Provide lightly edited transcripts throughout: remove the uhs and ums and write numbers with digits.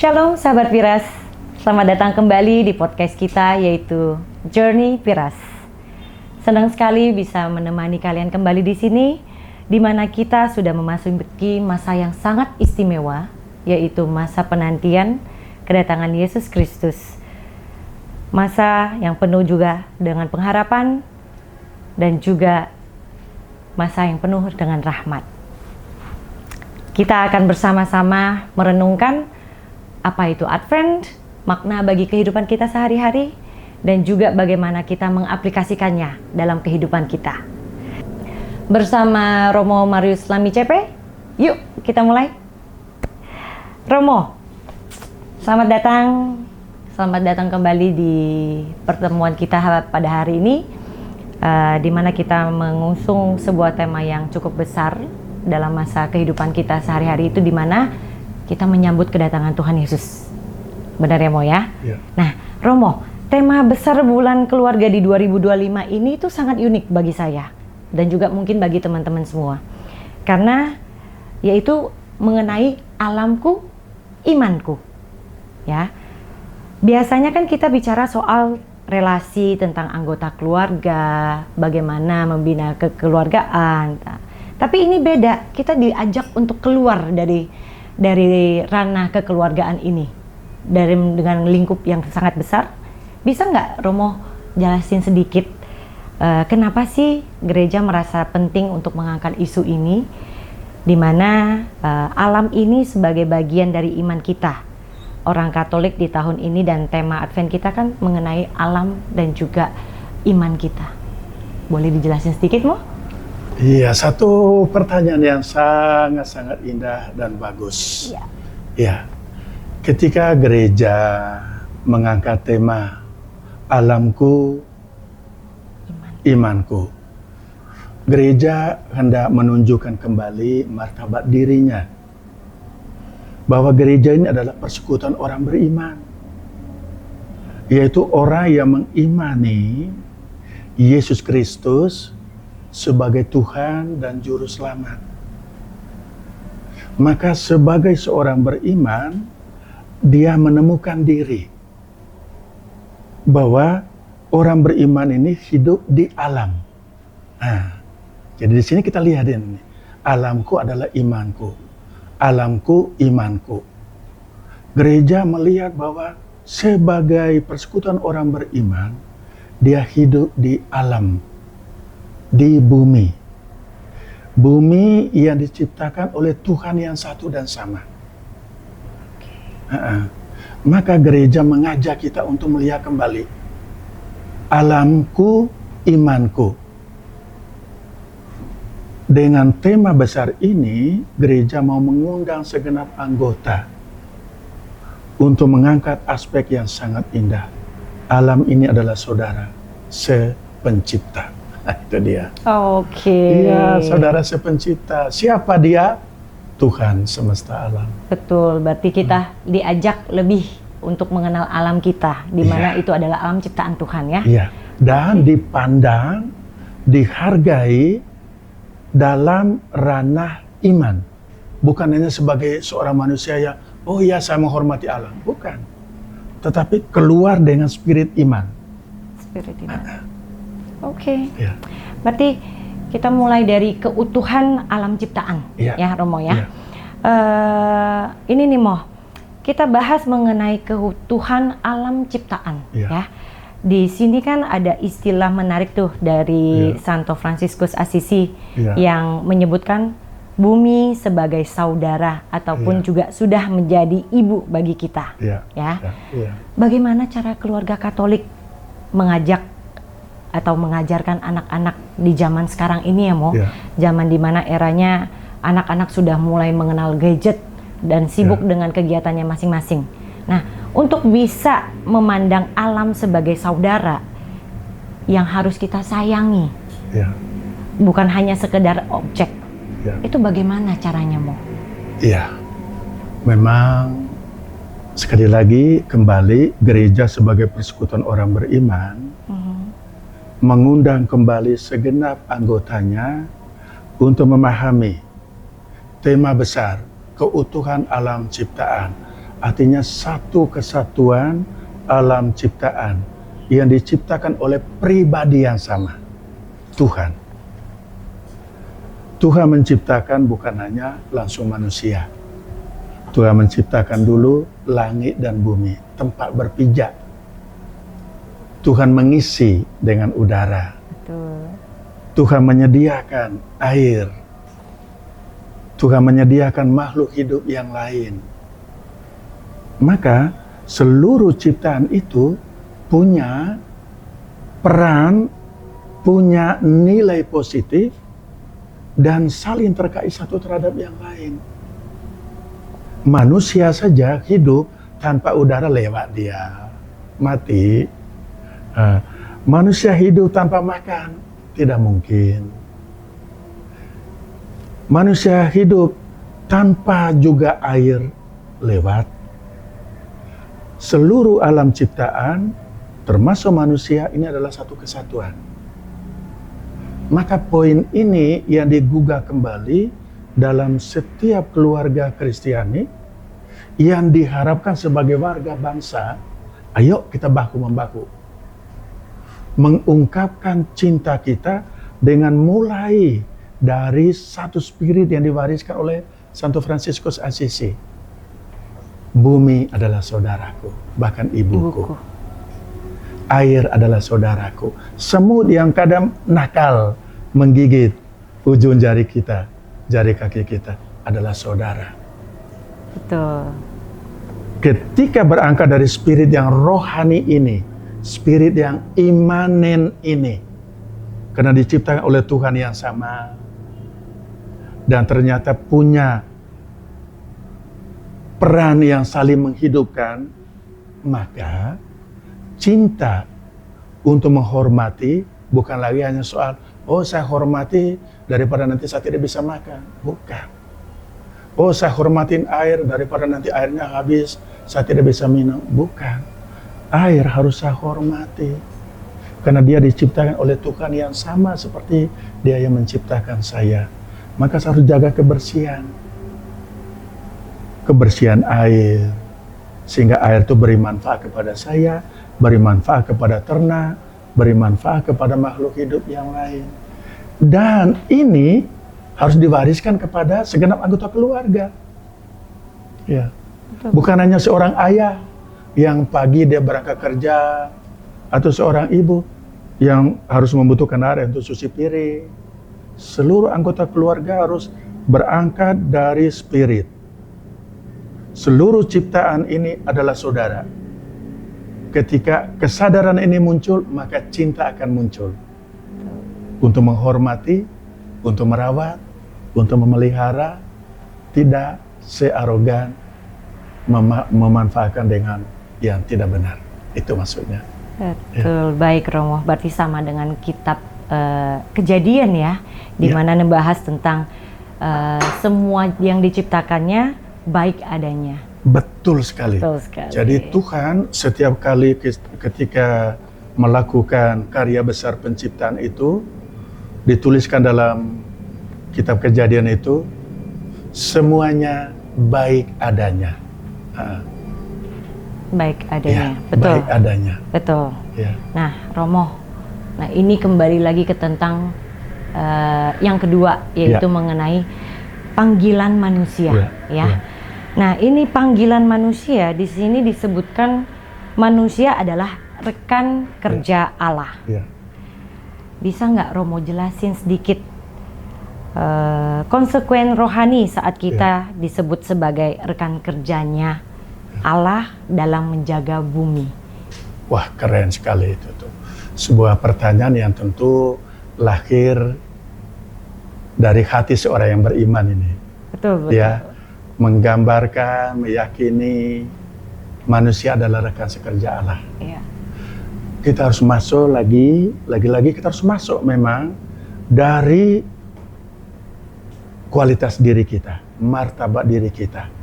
Shalom sahabat Piras, selamat datang kembali di podcast kita yaitu Journey Piras. Senang sekali bisa menemani kalian kembali di sini, di mana kita sudah memasuki masa yang sangat istimewa, yaitu masa penantian kedatangan Yesus Kristus. Masa yang penuh juga dengan pengharapan dan juga masa yang penuh dengan rahmat. Kita akan bersama-sama merenungkan apa itu Advent, makna bagi kehidupan kita sehari-hari, dan juga bagaimana kita mengaplikasikannya dalam kehidupan kita. Bersama Romo Marius Lami CP, yuk kita mulai. Romo, selamat datang kembali di pertemuan kita pada hari ini, di mana kita mengusung sebuah tema yang cukup besar dalam masa kehidupan kita sehari-hari, itu di mana kita menyambut kedatangan Tuhan Yesus. Benar ya, Mo ya? Ya. Nah, Romo, tema besar bulan keluarga di 2025 ini itu sangat unik bagi saya dan juga mungkin bagi teman-teman semua. Karena yaitu mengenai alamku, imanku. Ya. Biasanya kan kita bicara soal relasi tentang anggota keluarga, bagaimana membina kekeluargaan. Tapi ini beda, kita diajak untuk keluar dari ranah kekeluargaan ini, dengan lingkup yang sangat besar. Bisa nggak Romo jelasin sedikit kenapa sih gereja merasa penting untuk mengangkat isu ini, di mana alam ini sebagai bagian dari iman kita, orang Katolik di tahun ini, dan tema Advent kita kan mengenai alam dan juga iman kita. Boleh dijelasin sedikit, Mo? Iya, satu pertanyaan yang sangat-sangat indah dan bagus. Iya. Ya, ketika gereja mengangkat tema alamku, imanku, gereja hendak menunjukkan kembali martabat dirinya, bahwa gereja ini adalah persekutuan orang beriman, yaitu orang yang mengimani Yesus Kristus sebagai Tuhan dan Juru Selamat. Maka sebagai seorang beriman, dia menemukan diri bahwa orang beriman ini hidup di alam. Nah, jadi di sini kita lihat ini, alamku adalah imanku, alamku imanku. Gereja melihat bahwa sebagai persekutuan orang beriman, dia hidup di alam, di bumi yang diciptakan oleh Tuhan yang satu dan sama. Maka gereja mengajak kita untuk melihat kembali alamku, imanku. Dengan tema besar ini, gereja mau mengundang segenap anggota untuk mengangkat aspek yang sangat indah. Alam ini adalah saudara sepencipta. Itu dia. Oke. Iya, saudara sepencipta. Siapa dia? Tuhan semesta alam. Betul, berarti kita diajak lebih untuk mengenal alam kita, di mana itu adalah alam ciptaan Tuhan ya. Iya, dan dipandang, dihargai dalam ranah iman. Bukan hanya sebagai seorang manusia yang, oh ya saya menghormati alam. Bukan. Tetapi keluar dengan spirit iman. Spirit iman. Oke. Ya. Berarti kita mulai dari keutuhan alam ciptaan, ya Romo ya. Ini nih Mo, kita bahas mengenai keutuhan alam ciptaan, ya. Di sini kan ada istilah menarik tuh dari Santo Fransiskus Assisi yang menyebutkan bumi sebagai saudara ataupun juga sudah menjadi ibu bagi kita, ya. Bagaimana cara keluarga Katolik mengajak atau mengajarkan anak-anak di zaman sekarang ini ya Mo, zaman dimana eranya anak-anak sudah mulai mengenal gadget dan sibuk dengan kegiatannya masing-masing. Nah, untuk bisa memandang alam sebagai saudara yang harus kita sayangi, bukan hanya sekedar objek, itu bagaimana caranya Mo? Iya, memang sekali lagi kembali gereja sebagai persekutuan orang beriman mengundang kembali segenap anggotanya untuk memahami tema besar keutuhan alam ciptaan artinya satu kesatuan alam ciptaan yang diciptakan oleh pribadi yang sama, Tuhan. Tuhan menciptakan bukan hanya langsung manusia. Tuhan menciptakan dulu langit dan bumi, tempat berpijak. Tuhan mengisi dengan udara. Betul. Tuhan menyediakan air. Tuhan menyediakan makhluk hidup yang lain. Maka seluruh ciptaan itu punya peran, punya nilai positif, dan saling terkait satu terhadap yang lain. Manusia saja hidup tanpa udara lewat dia, mati. Manusia hidup tanpa makan, tidak mungkin. Manusia hidup tanpa juga air lewat. Seluruh alam ciptaan, termasuk manusia, ini adalah satu kesatuan. Maka poin ini yang digugah kembali dalam setiap keluarga Kristiani yang diharapkan sebagai warga bangsa, ayo kita baku-membaku. Mengungkapkan cinta kita dengan mulai dari satu spirit yang diwariskan oleh Santo Fransiskus Assisi. Bumi adalah saudaraku, bahkan ibuku. Air adalah saudaraku. Semut yang kadang nakal menggigit ujung jari kita, jari kaki kita adalah saudara. Betul. Ketika berangkat dari spirit yang rohani ini, spirit yang imanen ini, karena diciptakan oleh Tuhan yang sama, dan ternyata punya peran yang saling menghidupkan, maka cinta untuk menghormati bukan lagi hanya soal, oh saya hormati daripada nanti saya tidak bisa makan. Bukan. Oh saya hormatin air daripada nanti airnya habis, saya tidak bisa minum. Bukan. Air harus saya hormati. Karena dia diciptakan oleh Tuhan yang sama seperti dia yang menciptakan saya. Maka saya harus jaga kebersihan. Kebersihan air. Sehingga air itu beri manfaat kepada saya, beri manfaat kepada ternak, beri manfaat kepada makhluk hidup yang lain. Dan ini harus diwariskan kepada segenap anggota keluarga. Ya. Bukan hanya seorang ayah yang pagi dia berangkat kerja, atau seorang ibu yang harus membutuhkan air untuk cuci piring. Seluruh anggota keluarga harus berangkat dari spirit. Seluruh ciptaan ini adalah saudara. Ketika kesadaran ini muncul, maka cinta akan muncul. Untuk menghormati, untuk merawat, untuk memelihara, tidak searogan memanfaatkan dengan yang tidak benar. Itu maksudnya. Betul, baik Romo. Berarti sama dengan kitab Kejadian ya, di mana membahas tentang semua yang diciptakannya baik adanya. Betul sekali. Betul sekali. Jadi Tuhan setiap kali ketika melakukan karya besar penciptaan itu, dituliskan dalam kitab Kejadian itu, semuanya baik adanya. Baik adanya, ya, betul. Baik adanya. Betul. Ya. Nah, Romo, ini kembali lagi ke tentang yang kedua, yaitu mengenai panggilan manusia, ya. Nah, ini panggilan manusia di sini disebutkan manusia adalah rekan kerja Allah. Ya. Bisa nggak Romo jelasin sedikit konsekuen rohani saat kita disebut sebagai rekan kerjanya Allah dalam menjaga bumi? Wah, keren sekali itu tuh. Sebuah pertanyaan yang tentu lahir dari hati seorang yang beriman ini. Betul, betul. Ya, menggambarkan, meyakini manusia adalah rekan sekerja Allah. Ya. Kita harus masuk lagi kita harus masuk memang dari kualitas diri kita, martabat diri kita.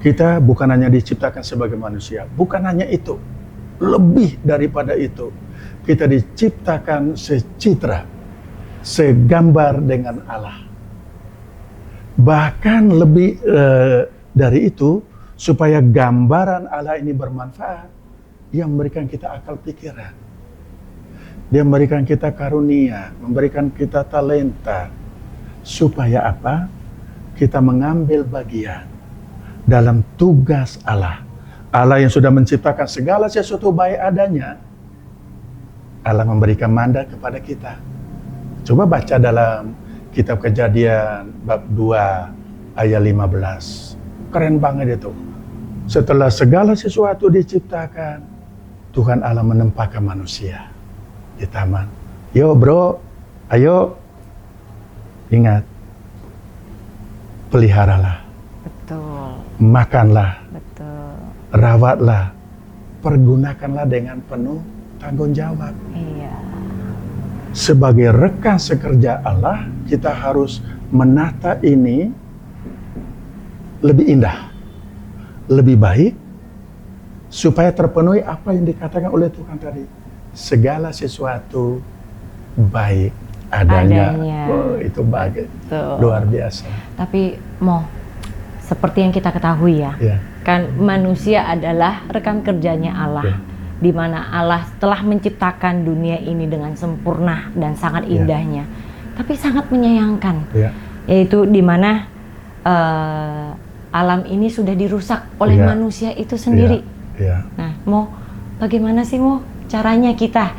Kita bukan hanya diciptakan sebagai manusia, bukan hanya itu. Lebih daripada itu, kita diciptakan secitra, segambar dengan Allah. Bahkan lebih dari itu, supaya gambaran Allah ini bermanfaat, Dia memberikan kita akal pikiran. Dia memberikan kita karunia, memberikan kita talenta. Supaya apa? Kita mengambil bagian dalam tugas Allah. Allah yang sudah menciptakan segala sesuatu baik adanya. Allah memberikan mandat kepada kita. Coba baca dalam kitab Kejadian bab 2 ayat 15. Keren banget itu. Setelah segala sesuatu diciptakan, Tuhan Allah menempatkan manusia di taman. Yo bro, ayo ingat, peliharalah, Betul. makanlah, Betul. rawatlah, pergunakanlah dengan penuh tanggung jawab. Iya. Sebagai rekan sekerja Allah, kita harus menata ini lebih indah, lebih baik, supaya terpenuhi apa yang dikatakan oleh Tuhan tadi. Segala sesuatu baik adanya. Oh, itu baik. Betul. Luar biasa. Tapi seperti yang kita ketahui ya, Ya. kan manusia adalah rekan kerjanya Allah. Ya. Di mana Allah telah menciptakan dunia ini dengan sempurna dan sangat indahnya, tapi sangat menyayangkan, Ya. yaitu di mana alam ini sudah dirusak oleh Ya. manusia itu sendiri. Ya. Nah, bagaimana sih caranya kita,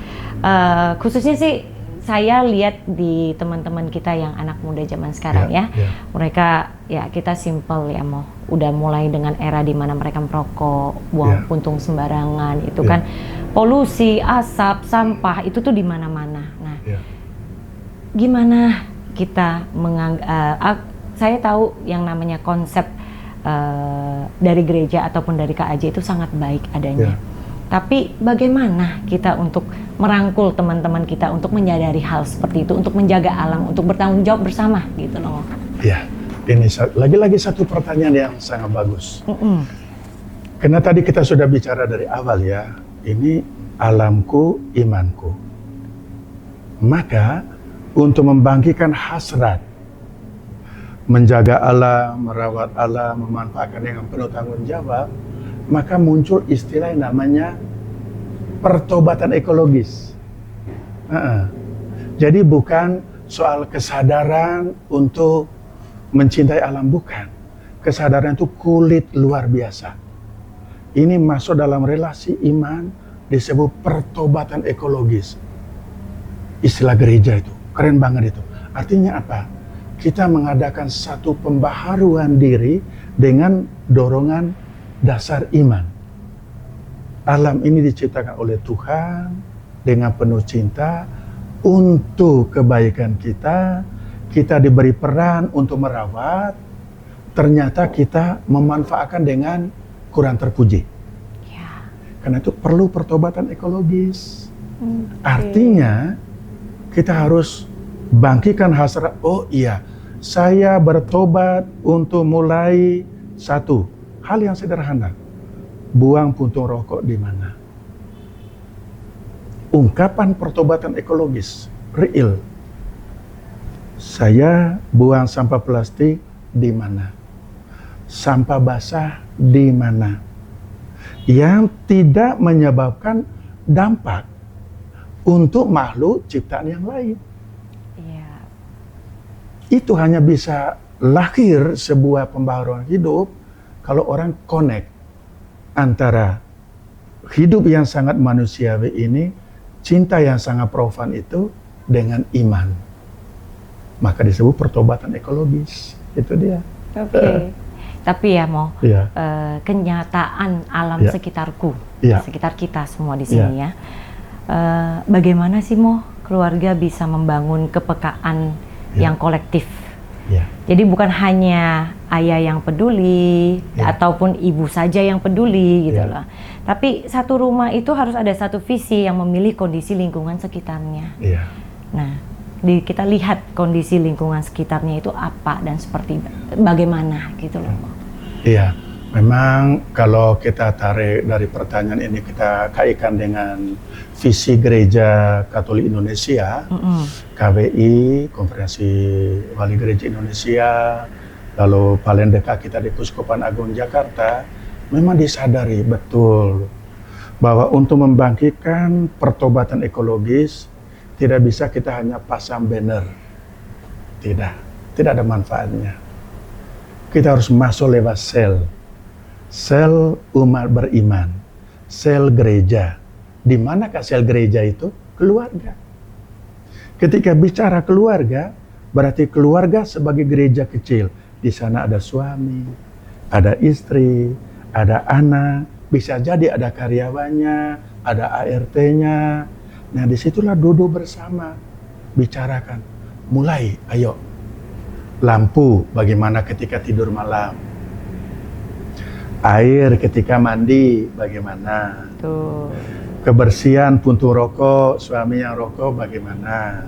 khususnya sih saya lihat di teman-teman kita yang anak muda zaman sekarang ya, mereka ya kita simple ya udah mulai dengan era di mana mereka merokok, buang puntung sembarangan, itu kan polusi, asap, sampah itu tuh di mana-mana. Nah, gimana kita saya tahu yang namanya konsep dari gereja ataupun dari KAJ itu sangat baik adanya. Tapi bagaimana kita untuk merangkul teman-teman kita untuk menyadari hal seperti itu, untuk menjaga alam, untuk bertanggung jawab bersama gitu loh. Ya, ini lagi-lagi satu pertanyaan yang sangat bagus. Karena tadi kita sudah bicara dari awal ya, ini alamku, imanku. Maka untuk membangkitkan hasrat, menjaga alam, merawat alam, memanfaatkan dengan penuh tanggung jawab, maka muncul istilah yang namanya pertobatan ekologis. Jadi bukan soal kesadaran untuk mencintai alam, bukan. Kesadaran itu kulit luar biasa. Ini masuk dalam relasi iman, disebut pertobatan ekologis. Istilah gereja itu, keren banget itu. Artinya apa? Kita mengadakan satu pembaharuan diri dengan dorongan dasar iman. Alam ini diciptakan oleh Tuhan dengan penuh cinta untuk kebaikan kita. Kita diberi peran untuk merawat. Ternyata kita memanfaatkan dengan kurang terpuji. Karena itu perlu pertobatan ekologis. Artinya kita harus bangkitkan hasrat. Oh iya, saya bertobat untuk mulai satu hal yang sederhana, buang puntung rokok di mana. Ungkapan pertobatan ekologis, real. Saya buang sampah plastik di mana? Sampah basah di mana? Yang tidak menyebabkan dampak untuk makhluk ciptaan yang lain. Itu hanya bisa lahir sebuah pembaharuan hidup kalau orang connect antara hidup yang sangat manusiawi ini, cinta yang sangat profan itu dengan iman. Maka disebut pertobatan ekologis. Itu dia. Oke. Tapi ya kenyataan alam sekitarku, sekitar kita semua di sini ya. Bagaimana sih keluarga bisa membangun kepekaan yang kolektif? Jadi bukan hanya ayah yang peduli ataupun ibu saja yang peduli gitu loh. Tapi satu rumah itu harus ada satu visi yang memilih kondisi lingkungan sekitarnya. Nah, kita lihat kondisi lingkungan sekitarnya itu apa dan seperti bagaimana gitu loh. Iya, memang kalau kita tarik dari pertanyaan ini kita kaitkan dengan visi Gereja Katolik Indonesia, KWI, Konferensi Wali Gereja Indonesia, lalu paling dekat kita di Keuskupan Agung Jakarta, memang disadari betul bahwa untuk membangkitkan pertobatan ekologis tidak bisa kita hanya pasang banner. Tidak ada manfaatnya. Kita harus masuk lewat sel umat beriman, sel gereja. Di manakah sel gereja itu? Keluarga. Ketika bicara keluarga, berarti keluarga sebagai gereja kecil. Di sana ada suami, ada istri, ada anak, bisa jadi ada karyawannya, ada ART-nya. Nah, disitulah duduk bersama, bicarakan. Mulai, ayo. Lampu, bagaimana ketika tidur malam. Air ketika mandi, bagaimana. Tuh. Kebersihan puntung rokok, suami yang rokok, bagaimana.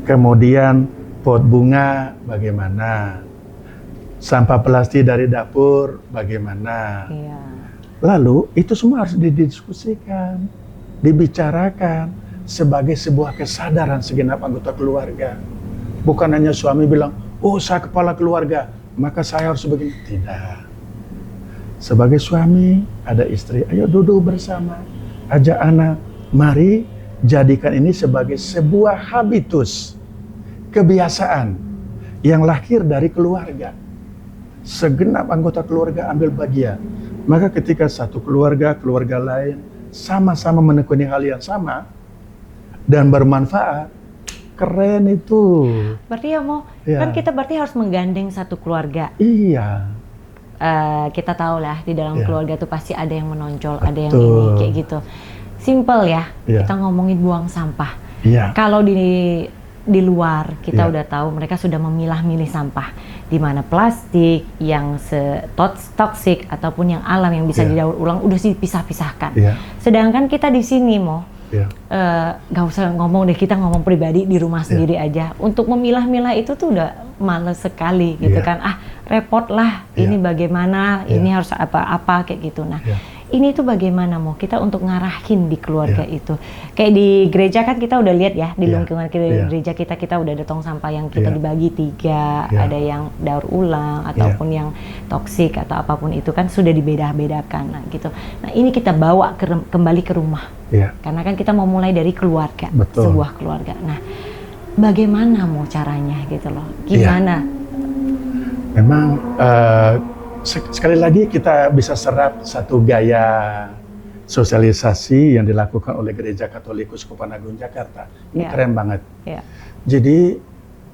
Kemudian pot bunga, bagaimana. Sampah plastik dari dapur, bagaimana. Iya. Lalu itu semua harus didiskusikan, dibicarakan sebagai sebuah kesadaran segenap anggota keluarga. Bukan hanya suami bilang, oh saya kepala keluarga, maka saya harus begini. Tidak. Sebagai suami, ada istri, ayo duduk bersama, ajak anak, mari jadikan ini sebagai sebuah habitus, kebiasaan yang lahir dari keluarga. Segenap anggota keluarga ambil bagian. Maka ketika satu keluarga lain sama-sama menekuni hal yang sama dan bermanfaat, keren itu. Berarti kan Ya. kita berarti harus menggandeng satu keluarga. Iya. Kita tahu lah di dalam Ya. keluarga tuh pasti ada yang menonjol, ada yang Betul. ini kayak gitu. Simple ya. Ya. Kita ngomongin buang sampah. Iya. Kalau di luar kita Ya. udah tahu mereka sudah memilah-milih sampah, di mana plastik yang toksik ataupun yang alam yang bisa Ya. didaur ulang udah dipisah-pisahkan. Iya. Sedangkan kita di sini Iya. nggak usah ngomong deh, kita ngomong pribadi di rumah sendiri aja. Untuk memilah-milah itu tuh udah males sekali gitu Iya. kan. Repot lah, Iya. ini bagaimana, Iya. ini harus apa-apa kayak gitu. Nah, Iya. ini tuh bagaimana kita untuk ngarahin di keluarga Iya. itu. Kayak di gereja kan kita udah lihat ya, di Iya. lingkungan Iya. gereja kita udah ada tong sampah yang kita Iya. dibagi 3, Iya. ada yang daur ulang ataupun yang toksik atau apapun itu kan sudah dibeda-bedakan. Nah, gitu. Nah, ini kita bawa kembali ke rumah. Iya. Karena kan kita mau mulai dari keluarga, Betul. sebuah keluarga. Nah, bagaimana caranya gitu loh? Iya. Gimana? Memang sekali lagi kita bisa serap satu gaya sosialisasi yang dilakukan oleh Gereja Katolik Uskupan Agung Jakarta. Ini Ya. keren banget. Ya. Jadi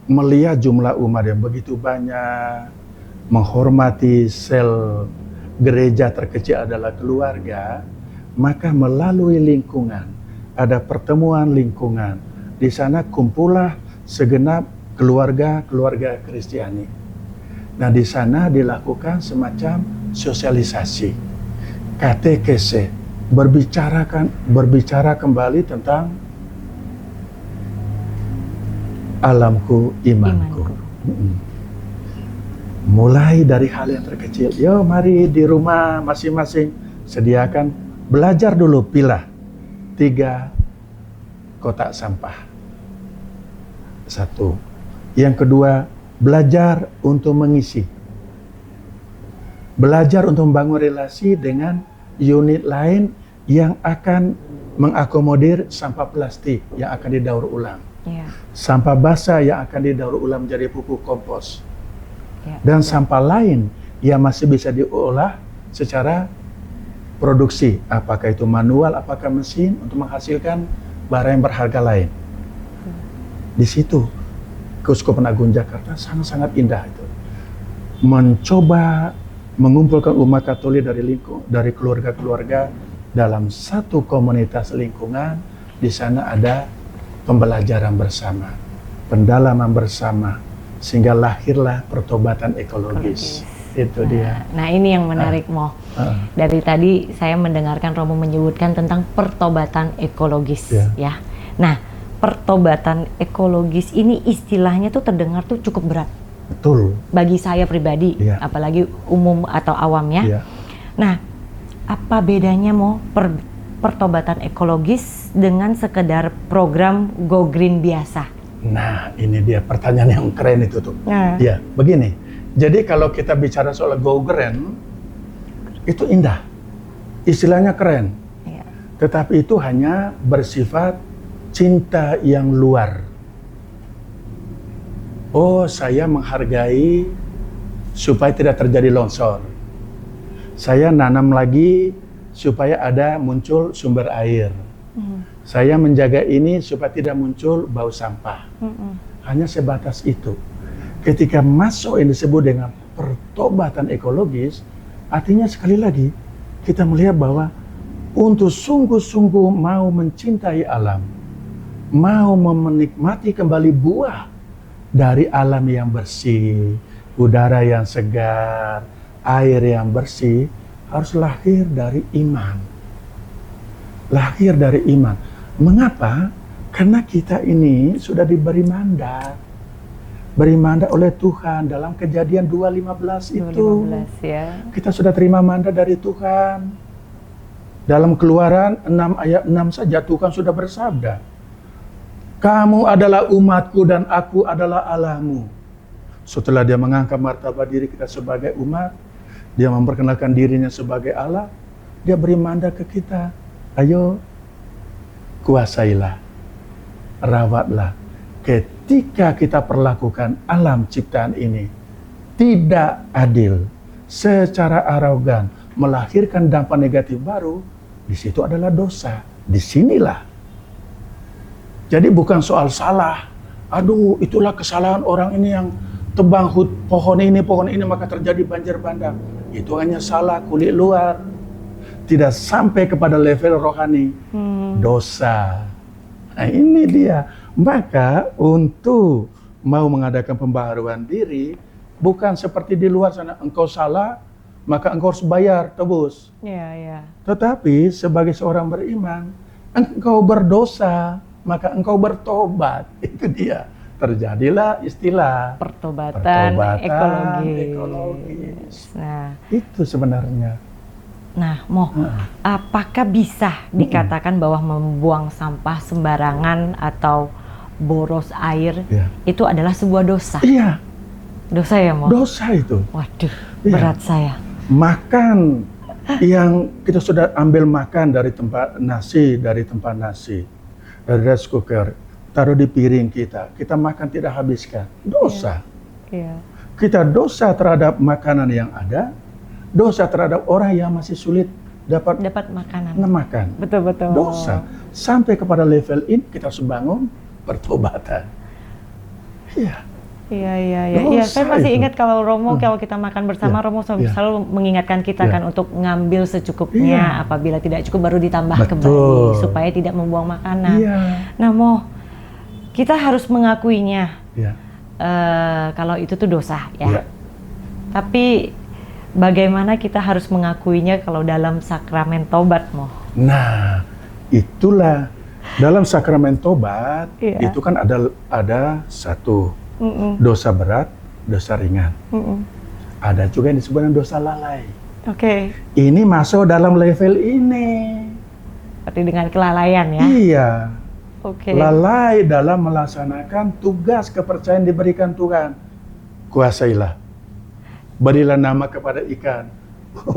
melihat jumlah umat yang begitu banyak, menghormati sel gereja terkecil adalah keluarga, maka melalui lingkungan, ada pertemuan lingkungan. Di sana kumpullah segenap keluarga Kristiani. Nah, di sana dilakukan semacam sosialisasi, katekese, berbicara kembali tentang alamku, imanku. Mulai dari hal yang terkecil. Yo, mari di rumah masing-masing sediakan, belajar dulu pilah 3 kotak sampah. 1. Yang kedua, belajar untuk mengisi. Belajar untuk membangun relasi dengan unit lain yang akan mengakomodir sampah plastik yang akan didaur ulang. Ya. Sampah basah yang akan didaur ulang menjadi pupuk kompos. Ya. Dan sampah lain yang masih bisa diolah secara produksi. Apakah itu manual, apakah mesin untuk menghasilkan barang yang berharga lain. Di situ Keuskupan Agung Jakarta sangat-sangat indah itu. Mencoba mengumpulkan umat Katolik dari keluarga-keluarga dalam satu komunitas lingkungan. Di sana ada pembelajaran bersama, pendalaman bersama, sehingga lahirlah pertobatan ekologis. Itu dia. Nah, ini yang menarik, Mo. Dari tadi saya mendengarkan Romo menyebutkan tentang pertobatan ekologis, ya. Nah, pertobatan ekologis ini istilahnya tuh terdengar tuh cukup berat. Betul. Bagi saya pribadi, apalagi umum atau awam ya. Iya. Nah, apa bedanya pertobatan ekologis dengan sekedar program Go Green biasa? Nah, ini dia pertanyaan yang keren itu tuh. Nah. Ya, begini. Jadi kalau kita bicara soal Go Green, itu indah, istilahnya keren. Iya. Tetapi itu hanya bersifat cinta yang luar. Oh, saya menghargai supaya tidak terjadi longsor. Saya nanam lagi supaya ada muncul sumber air. Saya menjaga ini supaya tidak muncul bau sampah. Hanya sebatas itu. Ketika masuk yang disebut dengan pertobatan ekologis, artinya sekali lagi kita melihat bahwa untuk sungguh-sungguh mau mencintai alam, mau menikmati kembali buah dari alam yang bersih, udara yang segar, air yang bersih, harus lahir dari iman. Lahir dari iman. Mengapa? Karena kita ini sudah diberi mandat. Beri mandat oleh Tuhan dalam Kejadian 2:15 itu. 2:15 ya. Kita sudah terima mandat dari Tuhan. Dalam Keluaran 6 ayat 6 saja Tuhan sudah bersabda, "Kamu adalah umatku dan aku adalah Allahmu." Setelah dia mengangkat martabat diri kita sebagai umat, dia memperkenalkan dirinya sebagai Allah, dia beri mandat ke kita, ayo kuasailah, rawatlah. Ketika kita perlakukan alam ciptaan ini tidak adil, secara arogan, melahirkan dampak negatif baru, di situ adalah dosa. Disinilah. Jadi bukan soal salah. Aduh, itulah kesalahan orang ini yang tebang pohon ini maka terjadi banjir bandang. Itu hanya salah kulit luar. Tidak sampai kepada level rohani. Dosa. Nah ini dia. Maka untuk mau mengadakan pembaharuan diri, bukan seperti di luar sana, engkau salah, maka engkau harus bayar, tebus. Iya. Tetapi sebagai seorang beriman, engkau berdosa, maka engkau bertobat. Itu dia. Terjadilah istilah Pertobatan ekologis. Nah, itu sebenarnya. Apakah bisa dikatakan bahwa membuang sampah sembarangan atau boros air itu adalah sebuah dosa? Iya. Dosa ya, Mo? Dosa itu. Waduh, berat saya. Makan yang kita sudah ambil makan dari tempat nasi, dari rice cooker, taruh di piring kita makan tidak habiskan. Dosa. Iya. Kita dosa terhadap makanan yang ada, dosa terhadap orang yang masih sulit dapat makanan. Makan. Betul. Dosa. Sampai kepada level ini kita harus bangun pertobatan. Iya. Iya, saya masih ingat kalau Romo kalau kita makan bersama, Romo selalu mengingatkan kita kan untuk ngambil secukupnya, apabila tidak cukup baru ditambah kembali supaya tidak membuang makanan. Nah, Mo, kita harus mengakuinya. Kalau itu tuh dosa ya. Tapi bagaimana kita harus mengakuinya kalau dalam sakramen tobat, Mo? Nah, itulah dalam sakramen tobat itu kan ada satu dosa berat, dosa ringan. Ada juga yang disebut dosa lalai. Oke. Ini masuk dalam level ini. Berarti dengan kelalaian ya? Iya. Oke. Lalai dalam melaksanakan tugas kepercayaan diberikan Tuhan. Kuasailah. Berilah nama kepada ikan,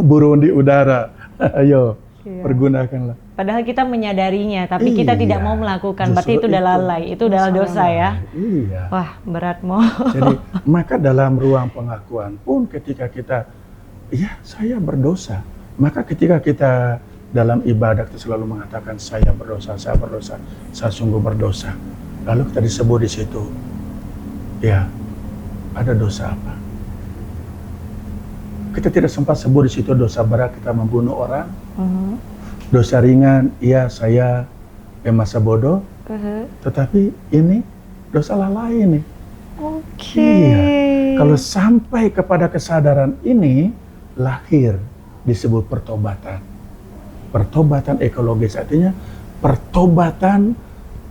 burung di udara. Ayo, pergunakanlah. Padahal kita menyadarinya, tapi kita tidak mau melakukan. Berarti itu udah lalai, itu adalah dosa ya. Iya. Wah, berat, Mo. Jadi, maka dalam ruang pengakuan pun ketika kita, saya berdosa. Maka ketika kita dalam ibadah kita selalu mengatakan saya berdosa, saya sungguh berdosa. Lalu kita disebut di situ, ada dosa apa? Kita tidak sempat sebut di situ dosa berat kita membunuh orang. Dosa ringan, saya masa bodoh. Tetapi ini dosa lalai ini. Iya. Kalau sampai kepada kesadaran ini, lahir disebut pertobatan. Pertobatan ekologis artinya pertobatan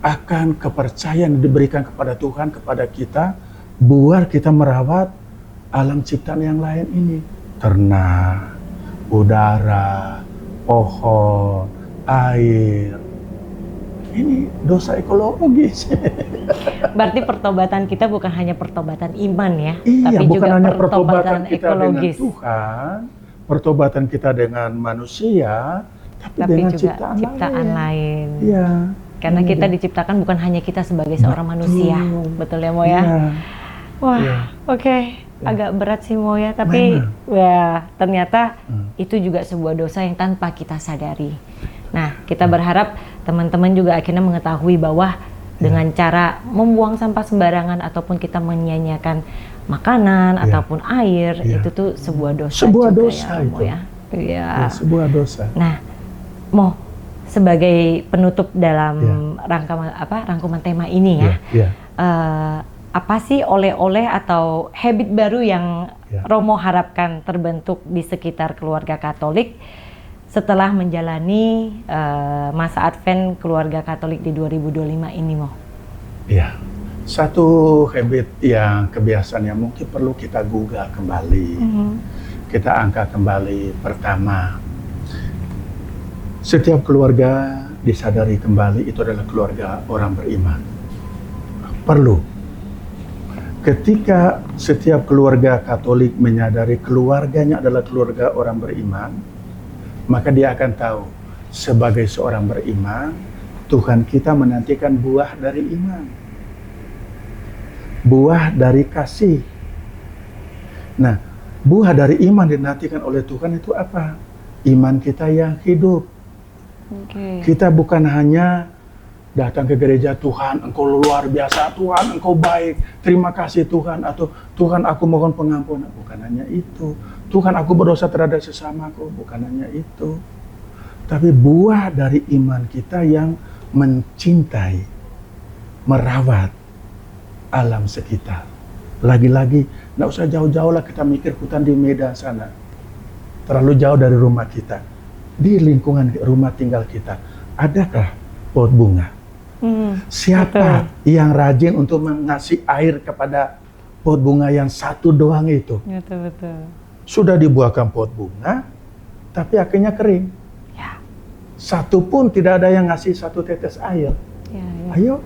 akan kepercayaan yang diberikan kepada Tuhan, kepada kita, buat kita merawat alam ciptaan yang lain ini. Ternak, udara, pohon, air. Ini dosa ekologis. Berarti pertobatan kita bukan hanya pertobatan iman ya, Iya, tapi bukan juga hanya pertobatan kita ekologis. dengan Tuhan, pertobatan kita dengan manusia, tapi dengan juga ciptaan lain. Iya. Karena kita diciptakan bukan hanya kita sebagai seorang manusia, betul ya Mo ya? Iya. Wah, oke. Agak berat sih Mo ya, tapi ya ternyata itu juga sebuah dosa yang tanpa kita sadari. Nah, kita berharap teman-teman juga akhirnya mengetahui bahwa dengan cara membuang sampah sembarangan ataupun kita menyia-nyiakan makanan ataupun air, itu tuh sebuah dosa. Sebuah juga dosa ya, Mo itu. ya. Iya. Sebuah dosa. Nah, Mo, sebagai penutup dalam rangkuman tema ini ya, apa sih oleh-oleh atau habit baru yang Romo harapkan terbentuk di sekitar keluarga Katolik setelah menjalani masa Advent keluarga Katolik di 2025 ini, Mo? Iya, satu habit yang kebiasaan yang mungkin perlu kita gugah kembali, kita angkat kembali. Pertama, setiap keluarga disadari kembali itu adalah keluarga orang beriman. Perlu. Ketika setiap keluarga Katolik menyadari keluarganya adalah keluarga orang beriman, maka dia akan tahu sebagai seorang beriman, Tuhan kita menantikan buah dari iman, buah dari kasih. Nah, buah dari iman dinantikan oleh Tuhan itu apa? Iman kita yang hidup. Kita bukan hanya datang ke gereja, Tuhan Engkau luar biasa, Tuhan Engkau baik, terima kasih Tuhan, atau Tuhan aku mohon pengampunan. Bukan hanya itu. Tuhan aku berdosa terhadap sesamaku. Bukan hanya itu. Tapi buah dari iman kita yang mencintai, merawat alam sekitar. Lagi-lagi, nggak usah jauh-jauh lah kita mikir hutan di Medan sana. Terlalu jauh dari rumah kita. Di lingkungan rumah tinggal kita, adakah pot bunga? Siapa yang rajin untuk mengasih air kepada pot bunga yang satu doang itu? Betul. Sudah dibuahkan pot bunga, tapi akhirnya kering. Satu pun tidak ada yang ngasih satu tetes air. Ayo,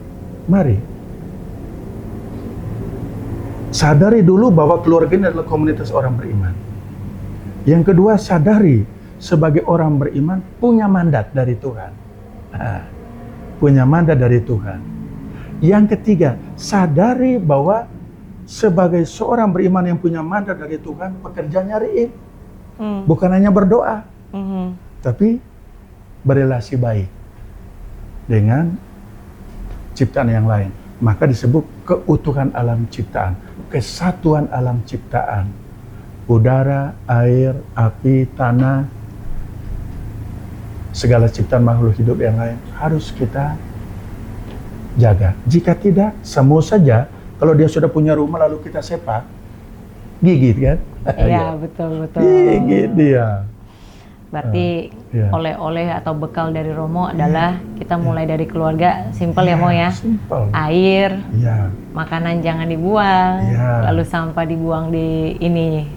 mari. Sadari dulu bahwa keluarga ini adalah komunitas orang beriman. Yang kedua, sadari sebagai orang beriman punya mandat dari Tuhan. Punya mandat dari Tuhan. Yang ketiga, sadari bahwa sebagai seorang beriman yang punya mandat dari Tuhan, pekerjaan nyariin. Bukan hanya berdoa, tapi berelasi baik dengan ciptaan yang lain. Maka disebut keutuhan alam ciptaan, kesatuan alam ciptaan. Udara, air, api, tanah, segala ciptaan makhluk hidup yang lain harus kita jaga. Jika tidak, semua saja kalau dia sudah punya rumah lalu kita sepak, gigit kan? Iya, betul. Gigit dia. Berarti oleh-oleh atau bekal dari Romo adalah kita mulai dari keluarga, simpel ya Mo ya. Simple. Air, makanan jangan dibuang, lalu sampah dibuang di ini.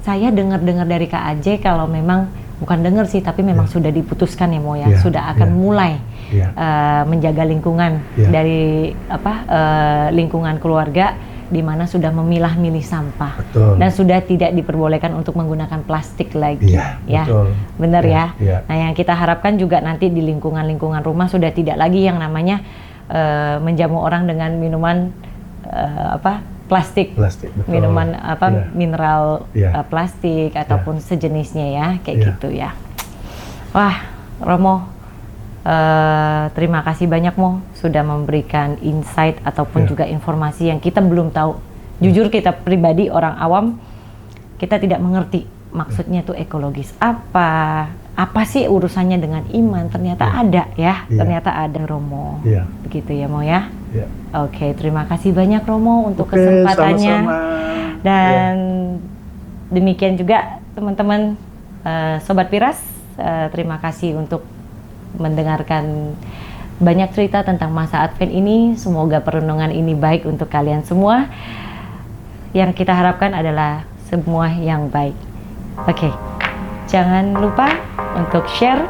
Saya dengar-dengar dari Kak Ajay kalau memang bukan dengar sih, tapi memang sudah diputuskan ya Mo ya, sudah akan mulai menjaga lingkungan dari lingkungan keluarga, di mana sudah memilah-milih sampah. Betul. Dan sudah tidak diperbolehkan untuk menggunakan plastik lagi. Betul. Benar ya. Nah, yang kita harapkan juga nanti di lingkungan rumah sudah tidak lagi yang namanya menjamu orang dengan minuman plastik, betul. Minuman mineral plastik ataupun sejenisnya ya, kayak gitu ya. Wah, Romo, terima kasih banyak Mo sudah memberikan insight ataupun juga informasi yang kita belum tahu. Jujur kita pribadi orang awam, kita tidak mengerti maksudnya tuh ekologis apa sih urusannya dengan iman. Ternyata ada ya, ternyata ada Romo. Begitu ya Mo ya. Oke, terima kasih banyak Romo untuk kesempatannya. Sama-sama. Dan demikian juga teman-teman Sobat Piras, terima kasih untuk mendengarkan banyak cerita tentang masa Advent ini. Semoga perenungan ini baik untuk kalian semua. Yang kita harapkan adalah semua yang baik. Oke, jangan lupa untuk share,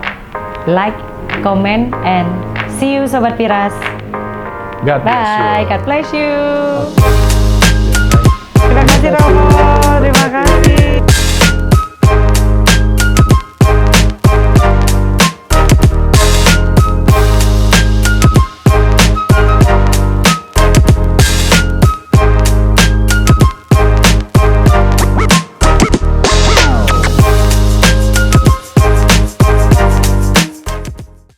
like, comment, and see you Sobat Piras. God bless you. Bye, God bless you. Terima kasih Romo, terima kasih.